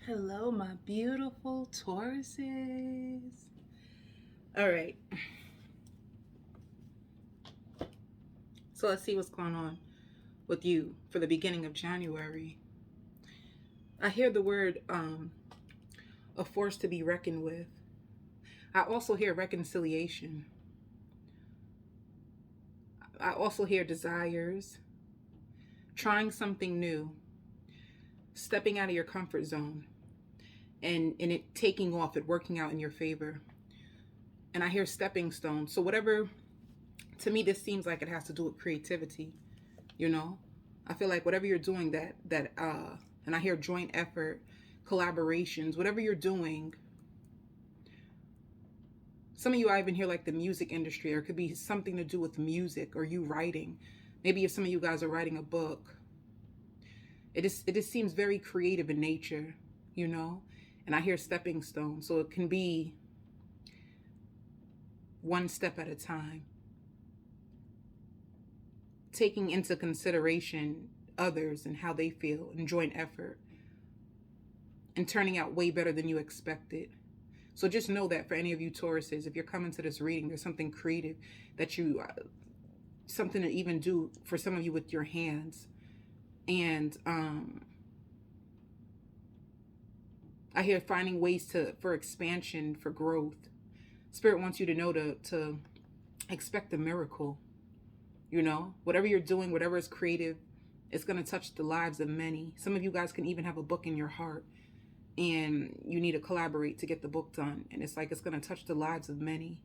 Hello, my beautiful Tauruses. All right. So let's see what's going on with you for the beginning of January. I hear the word a force to be reckoned with. I also hear reconciliation. I also hear desires, trying something new, stepping out of your comfort zone, and it taking off, it working out in your favor. And I hear stepping stones. So whatever, to me, this seems like it has to do with creativity. You know, I feel like whatever you're doing, and I hear joint effort, collaborations, whatever you're doing. Some of you, I even hear like the music industry, or it could be something to do with music or you writing. Maybe if some of you guys are writing a book, it just seems very creative in nature, you know. And I hear stepping stone, so it can be one step at a time, taking into consideration others and how they feel, and joint effort, and turning out way better than you expected. So just know that for any of you Tauruses, if you're coming to this reading, there's something creative that you, something to even do for some of you with your hands. And I hear finding ways for expansion, for growth. Spirit wants you to know to expect a miracle. You know, whatever you're doing, whatever is creative, it's going to touch the lives of many. Some of you guys can even have a book in your heart and you need to collaborate to get the book done. And it's like it's going to touch the lives of many.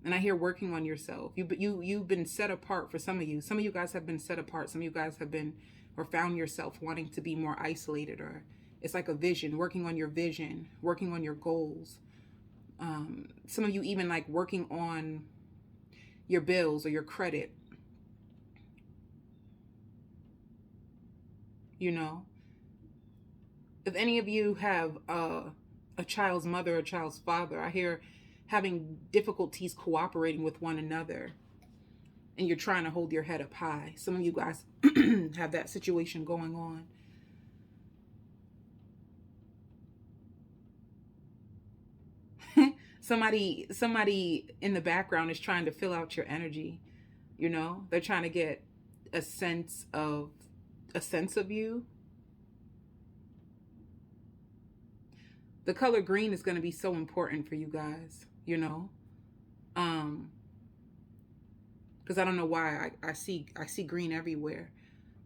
And I hear working on yourself. You've been set apart for some of you. Some of you guys have been set apart. Some of you guys have been or found yourself wanting to be more isolated, or it's like a vision, working on your vision, working on your goals. Some of you even like working on your bills or your credit. You know, if any of you have a child's mother or a child's father, I hear having difficulties cooperating with one another, and you're trying to hold your head up high. Some of you guys have that situation going on. Somebody in the background is trying to fill out your energy. You know, they're trying to get a sense of you. The color green is going to be so important for you guys, you know. Because I don't know why I see green everywhere.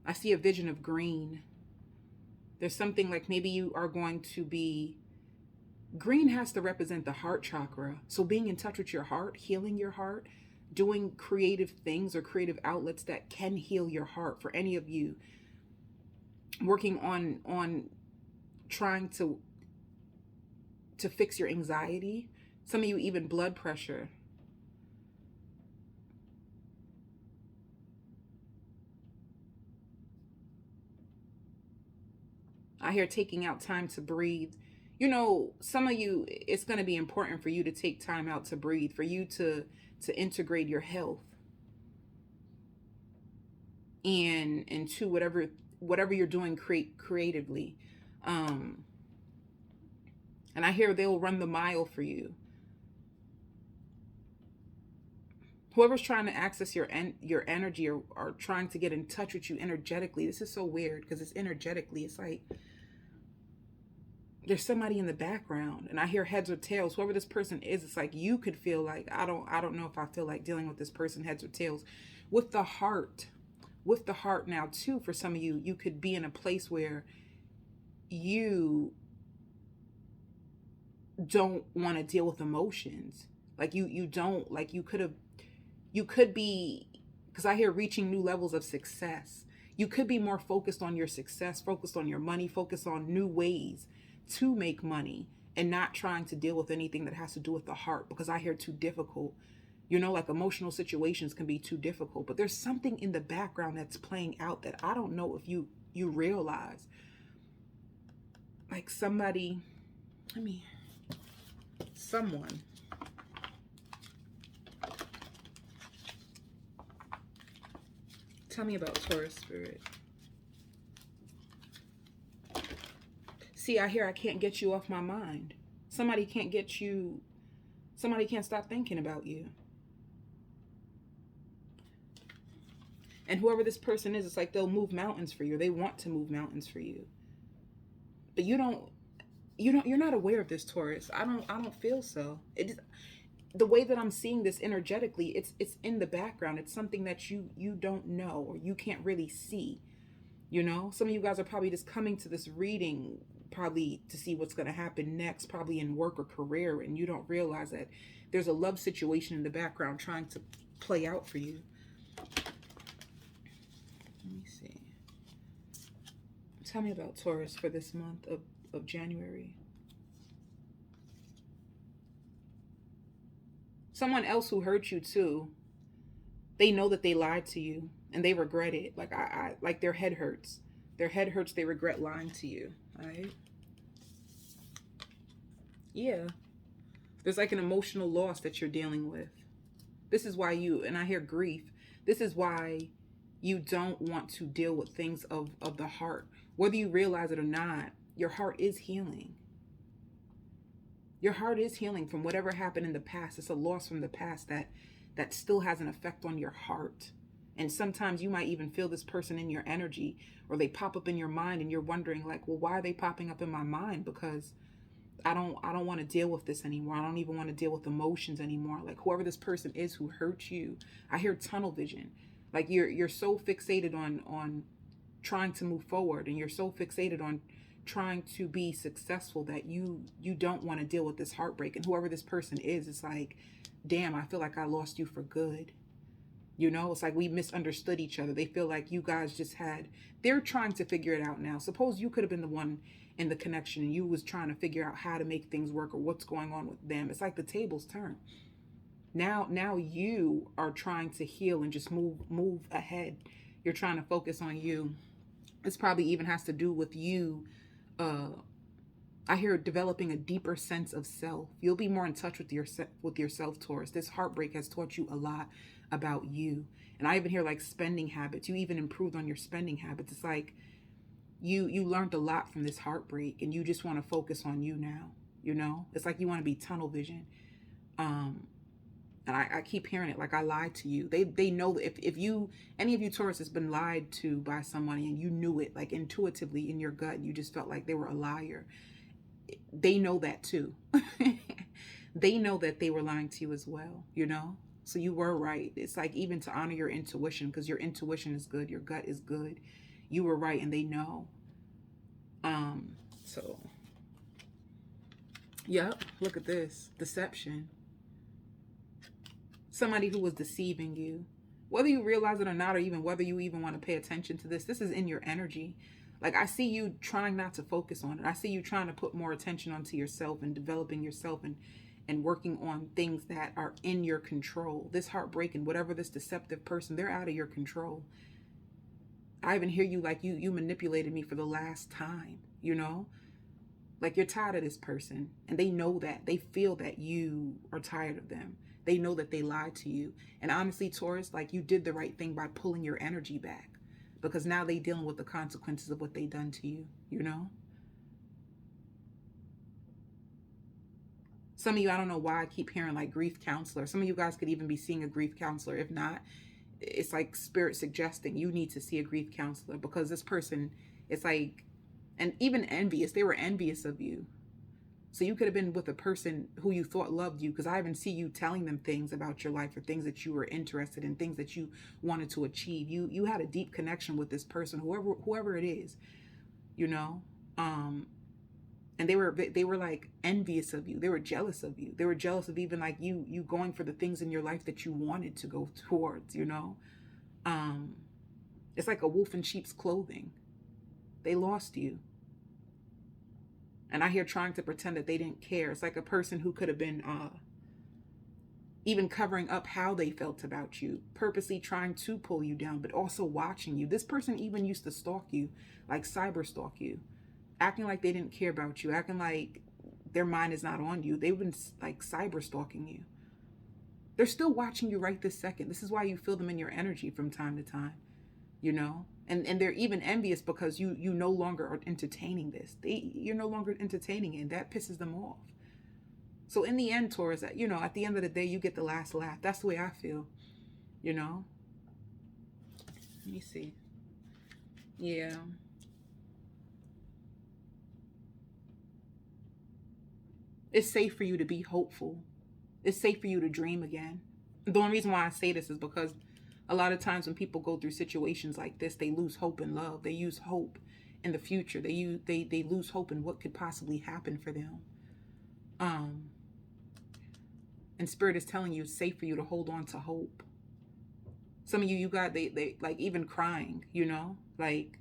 I see a vision of green. There's something like maybe you are going to be, green has to represent the heart chakra. So being in touch with your heart, healing your heart, doing creative things or creative outlets that can heal your heart. For any of you working on trying to fix your anxiety. Some of you even blood pressure. I hear taking out time to breathe. You know, some of you, it's going to be important for you to take time out to breathe, for you to integrate your health and into whatever you're doing creatively. And I hear they'll run the mile for you. Whoever's trying to access your energy or trying to get in touch with you energetically, this is so weird because it's energetically. It's like there's somebody in the background, and I hear heads or tails. Whoever this person is, it's like you could feel like I don't know if I feel like dealing with this person, heads or tails. With the heart now too, for some of you, you could be in a place where you don't want to deal with emotions. Like you don't, like you could be, because I hear reaching new levels of success. You could be more focused on your success, focused on your money, focused on new ways to make money, and not trying to deal with anything that has to do with the heart, because I hear too difficult. You know, like emotional situations can be too difficult, but there's something in the background that's playing out that I don't know if you realize. Like someone. Tell me about Taurus spirit. See, I hear I can't get you off my mind. Somebody can't get you, somebody can't stop thinking about you. And whoever this person is, it's like they'll move mountains for you. They want to move mountains for you. But you're not aware of this, Taurus. I don't feel so. It is, the way that I'm seeing this energetically, it's in the background. It's something that you don't know, or you can't really see. You know, some of you guys are probably just coming to this reading probably to see what's going to happen next, probably in work or career, and you don't realize that there's a love situation in the background trying to play out for you. Let me see. Tell me about Taurus for this month of January. Someone else who hurt you too, they know that they lied to you and they regret it. Like I like their head hurts. Their head hurts, they regret lying to you. Right? Yeah. There's like an emotional loss that you're dealing with. This is why and I hear grief. This is why you don't want to deal with things of the heart. Whether you realize it or not, your heart is healing. Your heart is healing from whatever happened in the past. It's a loss from the past that still has an effect on your heart. And sometimes you might even feel this person in your energy, or they pop up in your mind and you're wondering like, well, why are they popping up in my mind? Because I don't want to deal with this anymore. I don't even want to deal with emotions anymore. Like whoever this person is who hurt you, I hear tunnel vision. Like you're so fixated on trying to move forward, and you're so fixated on trying to be successful that you don't want to deal with this heartbreak. And whoever this person is, it's like, damn, I feel like I lost you for good. You know, it's like we misunderstood each other. They feel like you guys they're trying to figure it out now. Suppose you could have been the one in the connection and you was trying to figure out how to make things work or what's going on with them. It's like the tables turn. Now you are trying to heal and just move ahead. You're trying to focus on you. This probably even has to do with you. I hear developing a deeper sense of self. You'll be more in touch with yourself, Taurus. This heartbreak has taught you a lot about you. And I even hear like spending habits. You even improved on your spending habits. It's like you learned a lot from this heartbreak, and you just want to focus on you now. You know, it's like you want to be tunnel vision. And I keep hearing it, like I lied to you. They know that if any of you Taurus has been lied to by somebody and you knew it, like intuitively in your gut, you just felt like they were a liar. They know that too. They know that they were lying to you as well, you know? So you were right. It's like even to honor your intuition, because your intuition is good. Your gut is good. You were right and they know. So, yep, look at this. Deception. Somebody who was deceiving you, whether you realize it or not, or even whether you even want to pay attention to this is in your energy. Like I see you trying not to focus on it. I see you trying to put more attention onto yourself and developing yourself and working on things that are in your control. This heartbreak and whatever this deceptive person, they're out of your control. I even hear you like you manipulated me for the last time, you know? Like you're tired of this person, and they know that. They feel that you are tired of them. They know that they lied to you. And honestly, Taurus, like you did the right thing by pulling your energy back, because now they dealing with the consequences of what they done to you, you know? Some of you, I don't know why I keep hearing like grief counselor. Some of you guys could even be seeing a grief counselor. If not, it's like spirit suggesting you need to see a grief counselor, because this person, it's like, and even envious, they were envious of you. So you could have been with a person who you thought loved you, because I even see you telling them things about your life or things that you were interested in, things that you wanted to achieve. You had a deep connection with this person, whoever it is, you know. And they were like envious of you. They were jealous of you. They were jealous of even like you going for the things in your life that you wanted to go towards, you know. It's like a wolf in sheep's clothing. They lost you. And I hear trying to pretend that they didn't care. It's like a person who could have been even covering up how they felt about you, purposely trying to pull you down, but also watching you. This person even used to stalk you, like cyber stalk you, acting like they didn't care about you, acting like their mind is not on you. They've been like cyber stalking you. They're still watching you right this second. This is why you feel them in your energy from time to time, you know? And they're even envious because you no longer are entertaining this. You're no longer entertaining it, and that pisses them off. So in the end, Taurus, at the end of the day, you get the last laugh. That's the way I feel, you know? Let me see. Yeah. It's safe for you to be hopeful. It's safe for you to dream again. The only reason why I say this is because a lot of times when people go through situations like this, they lose hope in love. They use hope in the future. They lose hope in what could possibly happen for them. And Spirit is telling you it's safe for you to hold on to hope. Some of you got they like even crying, like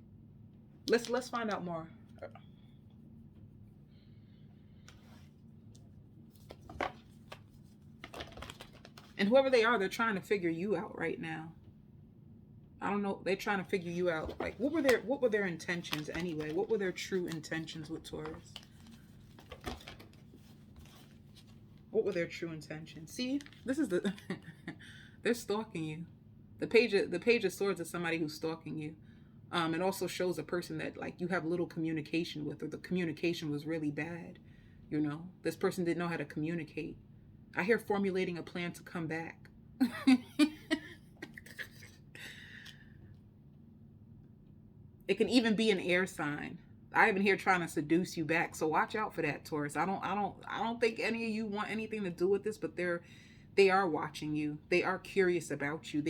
let's find out more. And whoever they are, they're trying to figure you out right now. I don't know. They're trying to figure you out. Like, what were their intentions anyway? What were their true intentions with Taurus? What were their true intentions? See, this is the they're stalking you. The page of swords is somebody who's stalking you. It also shows a person that like you have little communication with, or the communication was really bad. This person didn't know how to communicate. I hear formulating a plan to come back. It can even be an air sign. I even hear trying to seduce you back. So watch out for that, Taurus. I don't think any of you want anything to do with this, but they are watching you. They are curious about you.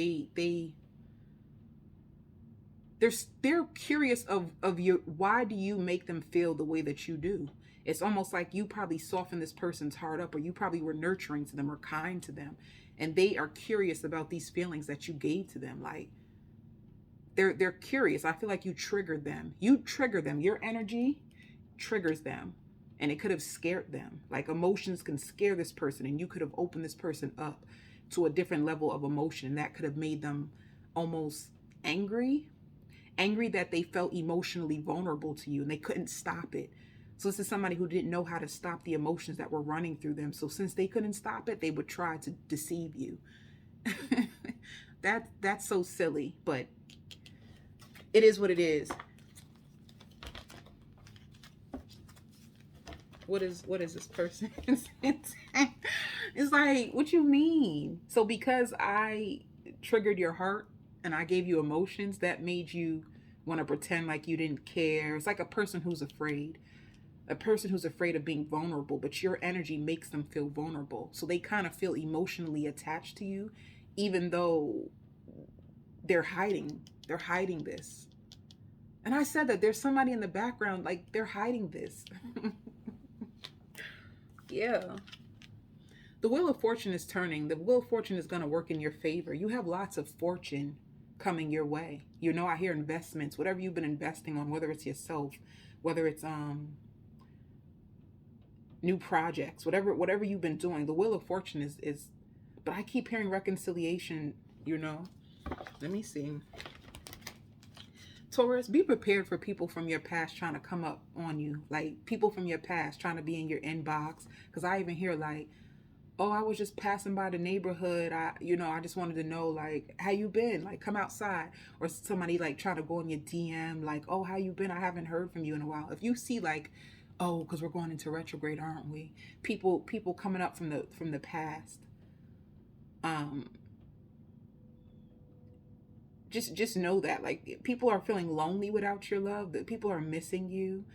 They're curious of your, why do you make them feel the way that you do? It's almost like you probably softened this person's heart up, or you probably were nurturing to them or kind to them. And they are curious about these feelings that you gave to them. Like, they're curious. I feel like you triggered them. You trigger them. Your energy triggers them. And it could have scared them. Like, emotions can scare this person, and you could have opened this person up to a different level of emotion. And that could have made them almost angry that they felt emotionally vulnerable to you and they couldn't stop it. So this is somebody who didn't know how to stop the emotions that were running through them. So since they couldn't stop it, they would try to deceive you. That's so silly, but it is what it is. What is this person? It's like, what you mean? So because I triggered your heart and I gave you emotions, that made you want to pretend like you didn't care. It's like a person who's afraid. A person who's afraid of being vulnerable, but your energy makes them feel vulnerable. So they kind of feel emotionally attached to you, even though they're hiding this. And I said that there's somebody in the background, like they're hiding this. Yeah. The Wheel of Fortune is turning. The Wheel of Fortune is going to work in your favor. You have lots of fortune coming your way. I hear investments, whatever you've been investing on, whether it's yourself, whether it's new projects, whatever you've been doing. The Wheel of Fortune is but I keep hearing reconciliation, Let me see. Taurus, be prepared for people from your past trying to come up on you. Like, people from your past trying to be in your inbox. Because I even hear like, oh, I was just passing by the neighborhood. I just wanted to know, like, how you been? Like, come outside. Or somebody like trying to go in your DM, like, oh, how you been? I haven't heard from you in a while. If you see like, oh, because we're going into retrograde, aren't we? People coming up from the past. Just know that, like, people are feeling lonely without your love. That people are missing you.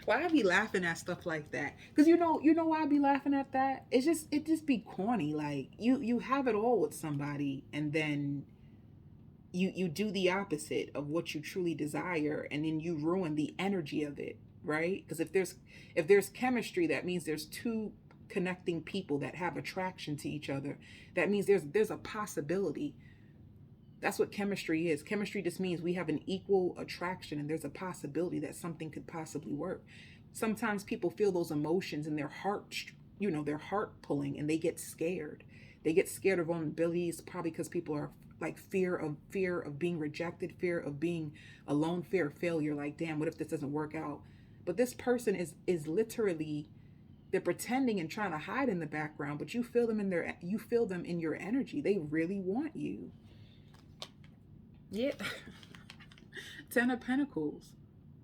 Why I be laughing at stuff like that? Because you know why I be laughing at that? It just be corny. Like, you have it all with somebody, and then you do the opposite of what you truly desire, and then you ruin the energy of it, right? Because if there's chemistry, that means there's two connecting people that have attraction to each other. That means there's a possibility. That's what chemistry is. Chemistry just means we have an equal attraction, and there's a possibility that something could possibly work. Sometimes people feel those emotions in their heart, their heart pulling, and they get scared. They get scared of vulnerabilities, probably because people are like fear of being rejected, fear of being alone, fear of failure. Like, damn, what if this doesn't work out? But this person is literally, they're pretending and trying to hide in the background, but you feel them in your energy. They really want you. Yeah. Ten of Pentacles.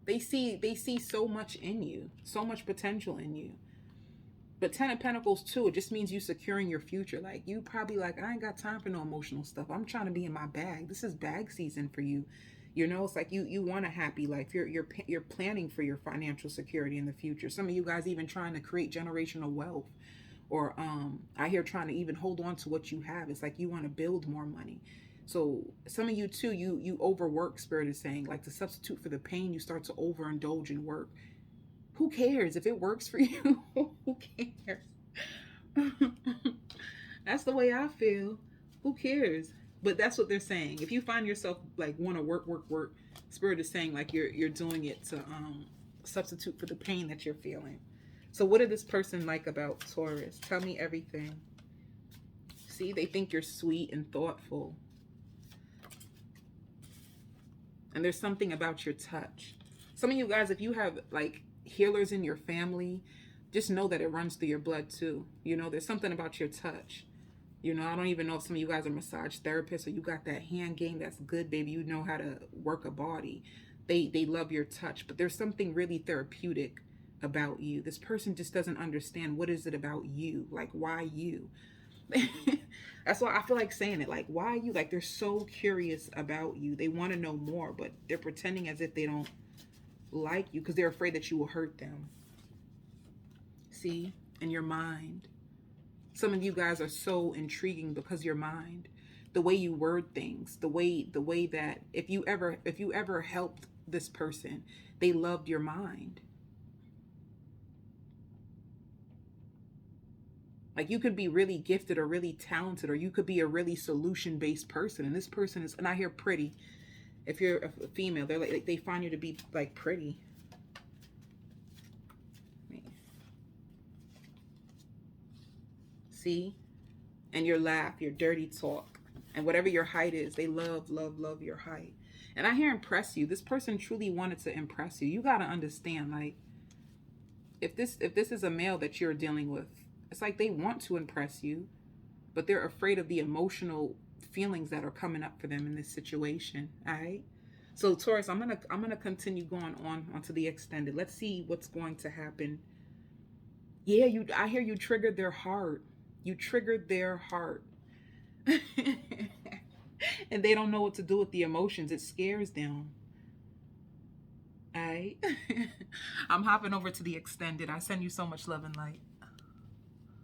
They see so much in you, so much potential in you. But Ten of Pentacles too, it just means you securing your future. Like, you probably like, I ain't got time for no emotional stuff. I'm trying to be in my bag. This is bag season for you. You know, it's like you want a happy life. You're planning for your financial security in the future. Some of you guys even trying to create generational wealth, or I hear trying to even hold on to what you have. It's like you want to build more money. So some of you too, you overwork, Spirit is saying, like, to substitute for the pain, you start to overindulge in work. Who cares if it works for you? Who cares? That's the way I feel. Who cares? But that's what they're saying. If you find yourself like want to work, Spirit is saying like you're doing it to substitute for the pain that you're feeling. So what did this person like about Taurus? Tell me everything. See, they think you're sweet and thoughtful. And there's something about your touch. Some of you guys, if you have like healers in your family, just know that it runs through your blood too. You know, there's something about your touch. You know, I don't even know if some of you guys are massage therapists or you got that hand game. That's good, baby. You know how to work a body. They love your touch, but there's something really therapeutic about you. This person just doesn't understand, what is it about you? Like, why you? That's why I feel like saying it. Like, why you? Like, they're so curious about you. They want to know more, but they're pretending as if they don't like you because they're afraid that you will hurt them. See? In your mind. Some of you guys are so intriguing because your mind, the way you word things, the way that if you ever helped this person, they loved your mind. Like, you could be really gifted or really talented, or you could be a really solution-based person. And this person is, and I hear pretty. If you're a female, they're like, they find you to be like pretty. See? And your laugh, your dirty talk, and whatever your height is, they love your height. And I hear impress you. This person truly wanted to impress you. You got to understand, like, if this is a male that you're dealing with, it's like they want to impress you, but they're afraid of the emotional feelings that are coming up for them in this situation. All right. So Taurus, I'm gonna continue going on onto the extended. Let's see what's going to happen. Yeah, I hear you triggered their heart. You triggered their heart. And they don't know what to do with the emotions. It scares them. All right. I'm hopping over to the extended. I send you so much love and light.